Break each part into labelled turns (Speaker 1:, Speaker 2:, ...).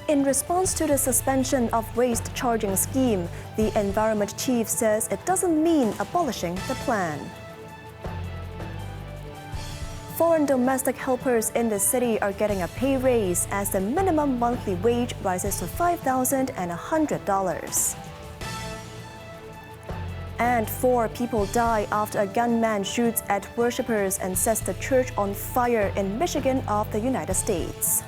Speaker 1: In response to the suspension of waste charging scheme, the environment chief says it doesn't mean abolishing the plan. Foreign domestic helpers in the city are getting a pay raise as the minimum monthly wage rises to $5,100. And 4 people die after a gunman shoots at worshippers and sets the church on fire in Michigan of the United States.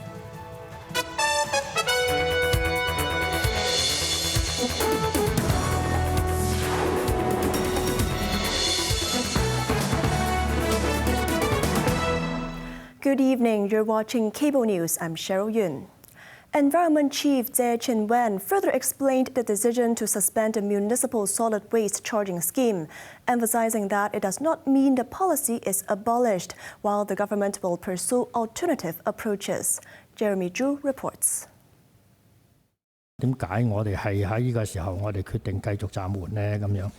Speaker 1: Good evening, you're watching Cable News. I'm Cheryl Yun. Environment Chief Tse Chin-wen further explained the decision to suspend the municipal solid waste charging scheme, emphasizing that it does not mean the policy is abolished, while the government will pursue alternative approaches. Jeremy Zhu reports.
Speaker 2: 點解我哋係喺呢個時候我哋決定繼續暫緩呢？咁樣。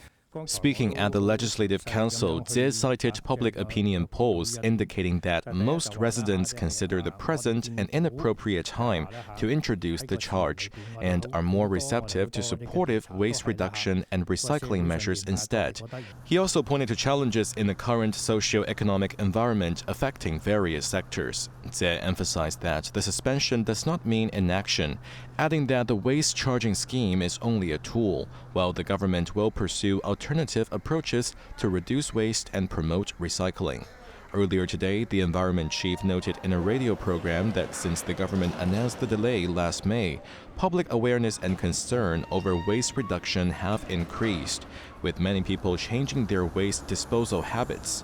Speaker 3: Speaking at the Legislative Council, Tse cited public opinion polls indicating that most residents consider the present an inappropriate time to introduce the charge and are more receptive to supportive waste reduction and recycling measures instead. He also pointed to challenges in the current socio-economic environment affecting various sectors. Tse emphasized that the suspension does not mean inaction, adding that the waste charging scheme is only a tool, while the government will pursue alternative approaches to reduce waste and promote recycling. Earlier today, the environment chief noted in a radio program that since the government announced the delay last May, public awareness and concern over waste reduction have increased, with many people changing their waste disposal habits.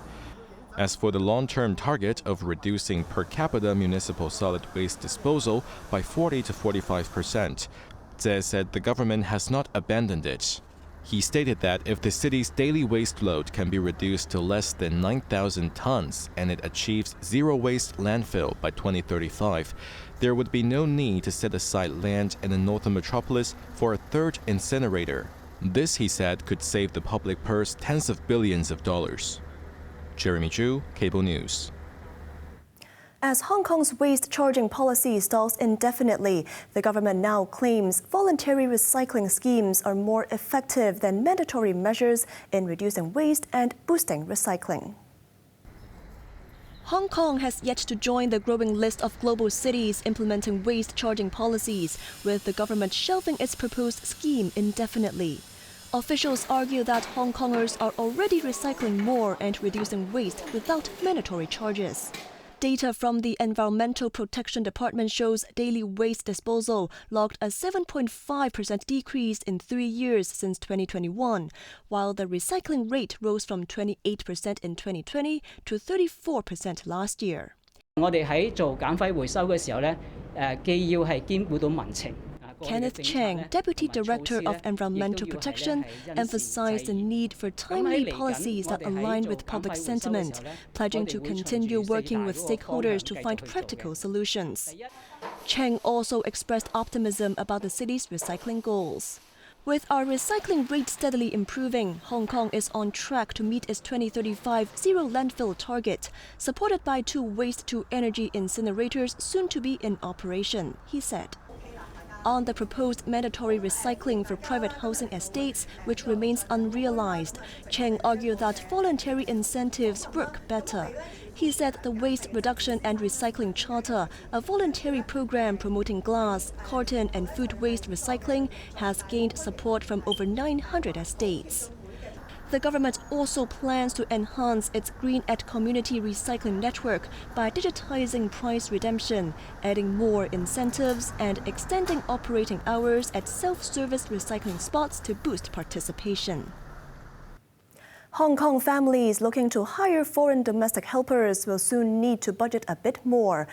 Speaker 3: As for the long-term target of reducing per capita municipal solid waste disposal by 40 to 45%, Tse said the government has not abandoned it. He stated that if the city's daily waste load can be reduced to less than 9,000 tons and it achieves zero waste landfill by 2035, there would be no need to set aside land in the northern metropolis for a third incinerator. This, he said, could save the public purse tens of billions of dollars. Jeremy Zhu, Cable News.
Speaker 1: As Hong Kong's waste charging policy stalls indefinitely, the government now claims voluntary recycling schemes are more effective than mandatory measures in reducing waste and boosting recycling. Hong Kong has yet to join the growing list of global cities implementing waste charging policies, with the government shelving its proposed scheme indefinitely. Officials argue that Hong Kongers are already recycling more and reducing waste without mandatory charges. Data from the Environmental Protection Department shows daily waste disposal logged a 7.5% decrease in 3 years since 2021, while the recycling rate rose from 28% in 2020 to 34% last year.
Speaker 4: 我哋喺做減廢回收嘅時候咧，既要係兼顧到民情。
Speaker 1: Kenneth Chang, Deputy Director of Environmental Protection, emphasized the need for timely policies that align with public sentiment, pledging to continue working with stakeholders to find practical solutions. Chang also expressed optimism about the city's recycling goals. With our recycling rate steadily improving, Hong Kong is on track to meet its 2035 zero landfill target, supported by 2 waste-to-energy incinerators soon to be in operation, he said. On the proposed mandatory recycling for private housing estates, which remains unrealized, Cheng argued that voluntary incentives work better. He said the Waste Reduction and Recycling Charter, a voluntary program promoting glass, carton and food waste recycling, has gained support from over 900 estates. The government also plans to enhance its Green at Community recycling network by digitizing price redemption, adding more incentives, and extending operating hours at self-service recycling spots to boost participation. Hong Kong families looking to hire foreign domestic helpers will soon need to budget a bit more,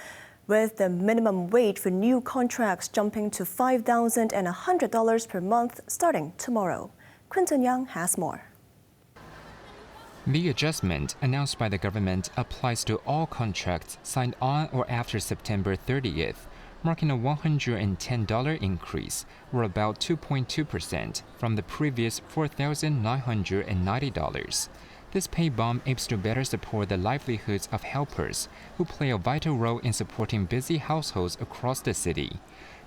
Speaker 1: with the minimum wage for new contracts jumping to $5,100 per month starting tomorrow. Quinton Young has more.
Speaker 5: The adjustment announced by the government applies to all contracts signed on or after September 30th, marking a $110 increase, or about 2.2% from the previous $4,990. This pay bump aims to better support the livelihoods of helpers, who play a vital role in supporting busy households across the city.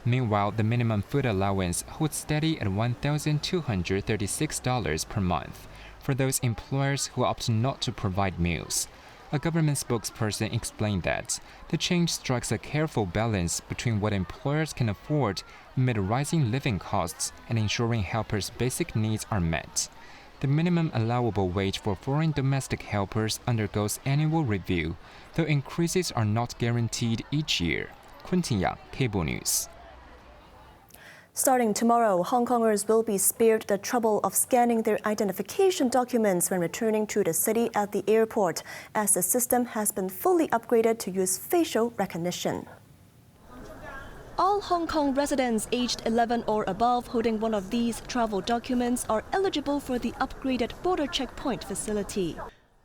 Speaker 5: Meanwhile, the minimum food allowance holds steady at $1,236 per month for those employers who opt not to provide meals. A government spokesperson explained that the change strikes a careful balance between what employers can afford amid rising living costs and ensuring helpers' basic needs are met. The minimum allowable wage for foreign domestic helpers undergoes annual review, though increases are not guaranteed each year. Quentin Yang, Cable News.
Speaker 1: Starting tomorrow, Hong Kongers will be spared the trouble of scanning their identification documents when returning to the city at the airport, as the system has been fully upgraded to use facial recognition. All Hong Kong residents aged 11 or above holding one of these travel documents are eligible for the upgraded border checkpoint facility.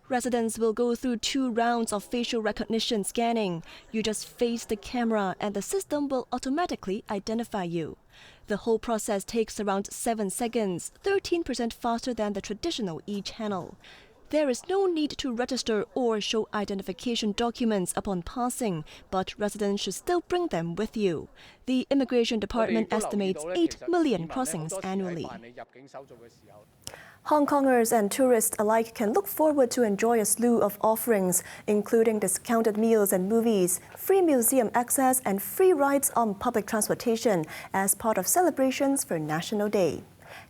Speaker 1: Residents will go through 2 rounds of facial recognition scanning. You just face the camera and the system will automatically identify you. The whole process takes around 7 seconds, 13% faster than the traditional e-channel. There is no need to register or show identification documents upon passing, but residents should still bring them with you. The Immigration Department estimates 8 million crossings annually. Hong Kongers and tourists alike can look forward to enjoy a slew of offerings, including discounted meals and movies, free museum access and free rides on public transportation as part of celebrations for National Day.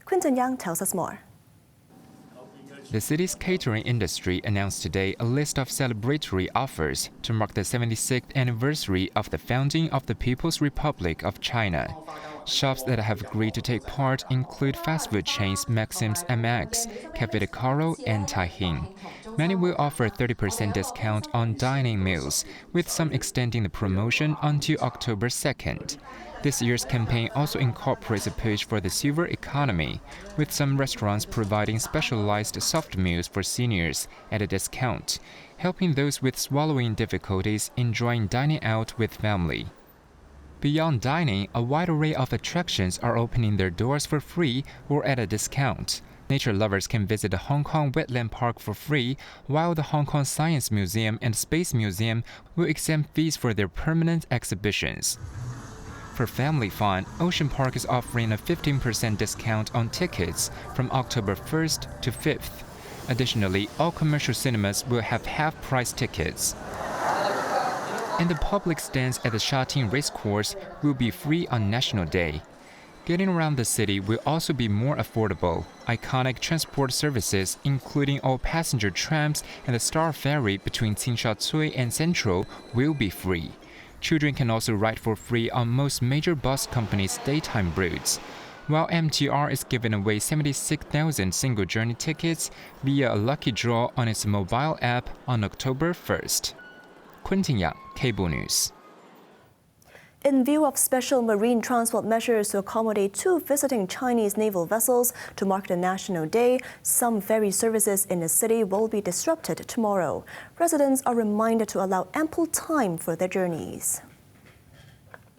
Speaker 1: Quinton Yang tells us more.
Speaker 5: The city's catering industry announced today a list of celebratory offers to mark the 76th anniversary of the founding of the People's Republic of China. Shops that have agreed to take part include fast food chains Maxim's MX, Café de Caro, and Typhoon. Many will offer 30% discount on dining meals, with some extending the promotion until October 2nd. This year's campaign also incorporates a push for the silver economy, with some restaurants providing specialized soft meals for seniors at a discount, helping those with swallowing difficulties enjoying dining out with family. Beyond dining, a wide array of attractions are opening their doors for free or at a discount. Nature lovers can visit the Hong Kong Wetland Park for free, while the Hong Kong Science Museum and Space Museum will exempt fees for their permanent exhibitions. For family fun, Ocean Park is offering a 15% discount on tickets from October 1st to 5th. Additionally, all commercial cinemas will have half-price tickets. And the public stands at the Sha Tin Racecourse will be free on National Day. Getting around the city will also be more affordable. Iconic transport services, including all passenger trams and the Star Ferry between Tsim Sha Tsui and Central, will be free. Children can also ride for free on most major bus companies' daytime routes, while MTR is giving away 76,000 single journey tickets via a lucky draw on its mobile app on October 1st. Quentin Yang, Cable News.
Speaker 1: In view of special marine transport measures to accommodate 2 visiting Chinese naval vessels to mark the National Day, some ferry services in the city will be disrupted tomorrow. Residents are reminded to allow ample time for their journeys.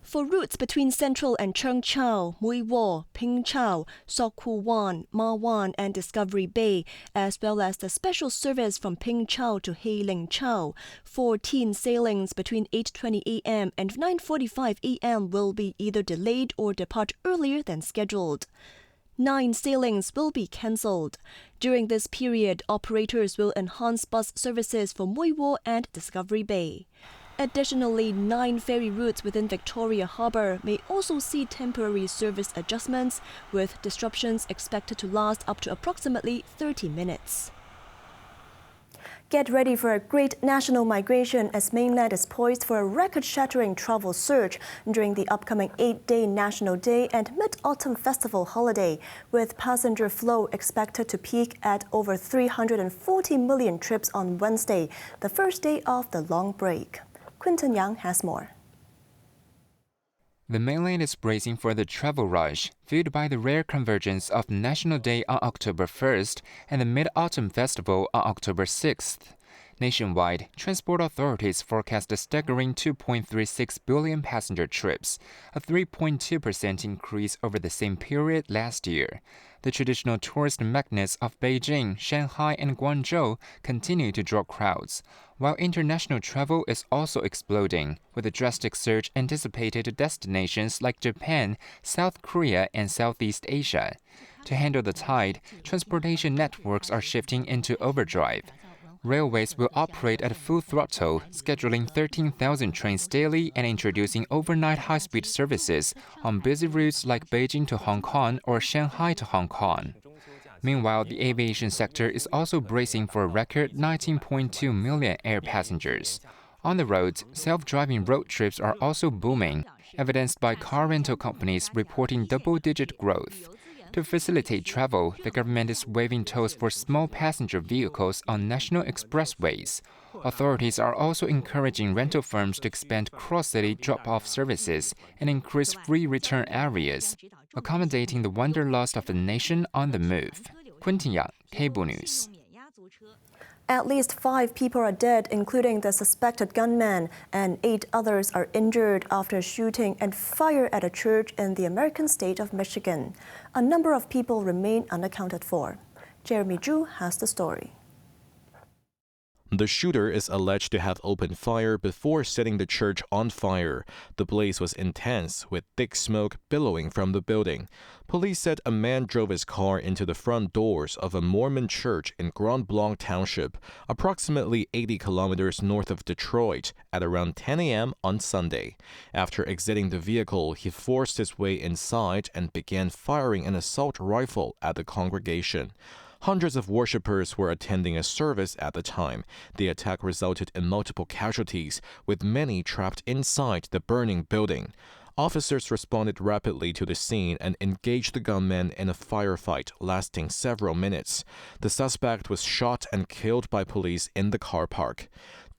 Speaker 1: For routes between Central and Cheung Chau, Mui Wo, Ping Chau, Sok Kwu Wan, Ma Wan and Discovery Bay, as well as the special service from Ping Chau to Hei Ling Chau, 14 sailings between 8:20 a.m. and 9:45 a.m. will be either delayed or depart earlier than scheduled. 9 sailings will be cancelled. During this period, operators will enhance bus services for Mui Wo and Discovery Bay. Additionally, 9 ferry routes within Victoria Harbour may also see temporary service adjustments, with disruptions expected to last up to approximately 30 minutes. Get ready for a great national migration as Mainland is poised for a record-shattering travel surge during the upcoming 8-day National Day and Mid-Autumn Festival holiday, with passenger flow expected to peak at over 340 million trips on Wednesday, the first day of the long break. Quinton Yang has more.
Speaker 5: The Mainland is bracing for the travel rush, fueled by the rare convergence of National Day on October 1st and the Mid-Autumn Festival on October 6th. Nationwide, transport authorities forecast a staggering 2.36 billion passenger trips, a 3.2% increase over the same period last year. The traditional tourist magnets of Beijing, Shanghai, and Guangzhou continue to draw crowds, while international travel is also exploding, with a drastic surge anticipated to destinations like Japan, South Korea, and Southeast Asia. To handle the tide, transportation networks are shifting into overdrive. Railways will operate at full throttle, scheduling 13,000 trains daily and introducing overnight high-speed services on busy routes like Beijing to Hong Kong or Shanghai to Hong Kong. Meanwhile, the aviation sector is also bracing for a record 19.2 million air passengers. On the roads, self-driving road trips are also booming, evidenced by car rental companies reporting double-digit growth. To facilitate travel, the government is waiving tolls for small passenger vehicles on national expressways. Authorities are also encouraging rental firms to expand cross-city drop-off services and increase free return areas, accommodating the wanderlust of the nation on the move. Quentin Yang, Cable News.
Speaker 1: At least 5 people are dead, including the suspected gunman, and 8 others are injured after shooting and fire at a church in the American state of Michigan. A number of people remain unaccounted for. Jeremy Zhu has the story.
Speaker 3: The shooter is alleged to have opened fire before setting the church on fire. The blaze was intense, with thick smoke billowing from the building. Police said a man drove his car into the front doors of a Mormon church in Grand Blanc Township, approximately 80 kilometers north of Detroit, at around 10 a.m. on Sunday. After exiting the vehicle, he forced his way inside and began firing an assault rifle at the congregation. Hundreds of worshippers were attending a service at the time. The attack resulted in multiple casualties, with many trapped inside the burning building. Officers responded rapidly to the scene and engaged the gunman in a firefight lasting several minutes. The suspect was shot and killed by police in the car park.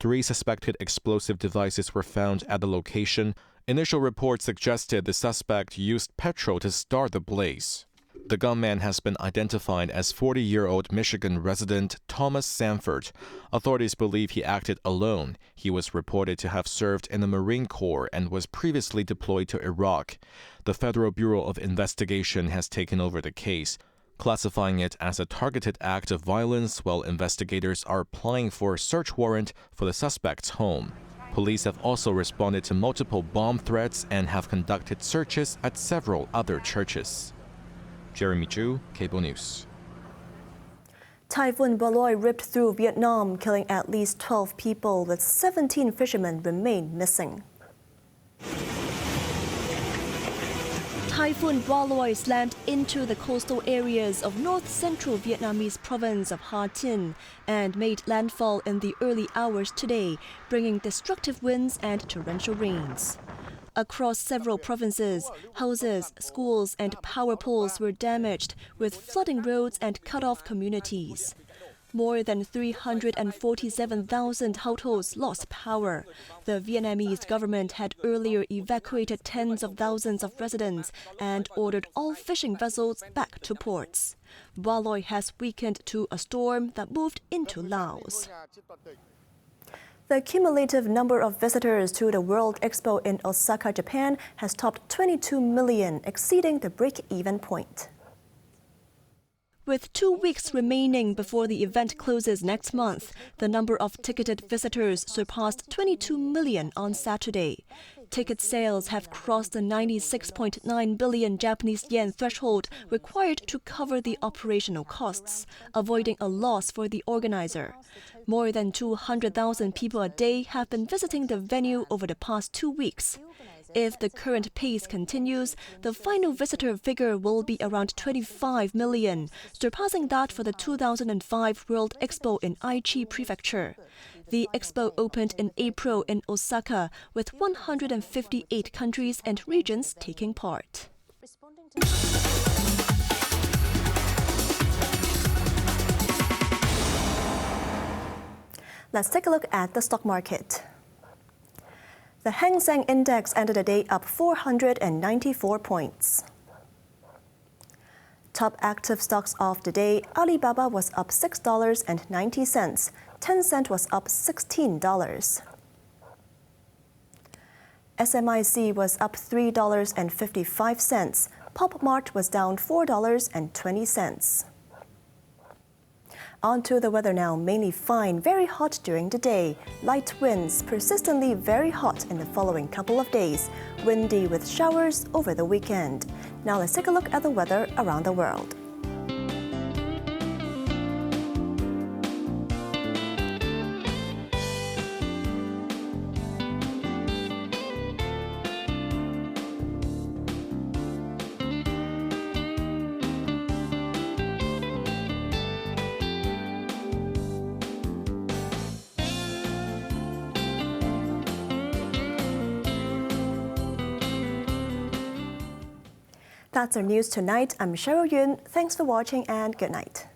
Speaker 3: 3 suspected explosive devices were found at the location. Initial reports suggested the suspect used petrol to start the blaze. The gunman has been identified as 40-year-old Michigan resident Thomas Sanford. Authorities believe he acted alone. He was reported to have served in the Marine Corps and was previously deployed to Iraq. The Federal Bureau of Investigation has taken over the case, classifying it as a targeted act of violence while investigators are applying for a search warrant for the suspect's home. Police have also responded to multiple bomb threats and have conducted searches at several other churches. Jeremy Zhu, Cable News.
Speaker 1: Typhoon Bualoi ripped through Vietnam, killing at least 12 people, with 17 fishermen remain missing. Typhoon Bualoi slammed into the coastal areas of north-central Vietnamese province of Ha Tinh and made landfall in the early hours today, bringing destructive winds and torrential rains. Across several provinces, houses, schools, and power poles were damaged, with flooding roads and cut-off communities. More than 347,000 households lost power. The Vietnamese government had earlier evacuated tens of thousands of residents and ordered all fishing vessels back to ports. Bualoi has weakened to a storm that moved into Laos. The cumulative number of visitors to the World Expo in Osaka, Japan has topped 22 million, exceeding the break-even point. With 2 weeks remaining before the event closes next month, the number of ticketed visitors surpassed 22 million on Saturday. Ticket sales have crossed the 96.9 billion Japanese yen threshold required to cover the operational costs, avoiding a loss for the organizer. More than 200,000 people a day have been visiting the venue over the past 2 weeks. If the current pace continues, the final visitor figure will be around 25 million, surpassing that for the 2005 World Expo in Aichi Prefecture. The expo opened in April in Osaka, with 158 countries and regions taking part. Let's take a look at the stock market. The Hang Seng Index ended the day up 494 points. Top active stocks of the day, Alibaba was up $6.90. Tencent was up $16. SMIC was up $3.55. PopMart was down $4.20. On to the weather now. Mainly fine, very hot during the day. Light winds, persistently very hot in the following couple of days. Windy with showers over the weekend. Now let's take a look at the weather around the world. That's our news tonight. I'm Cheryl Yun. Thanks for watching and good night.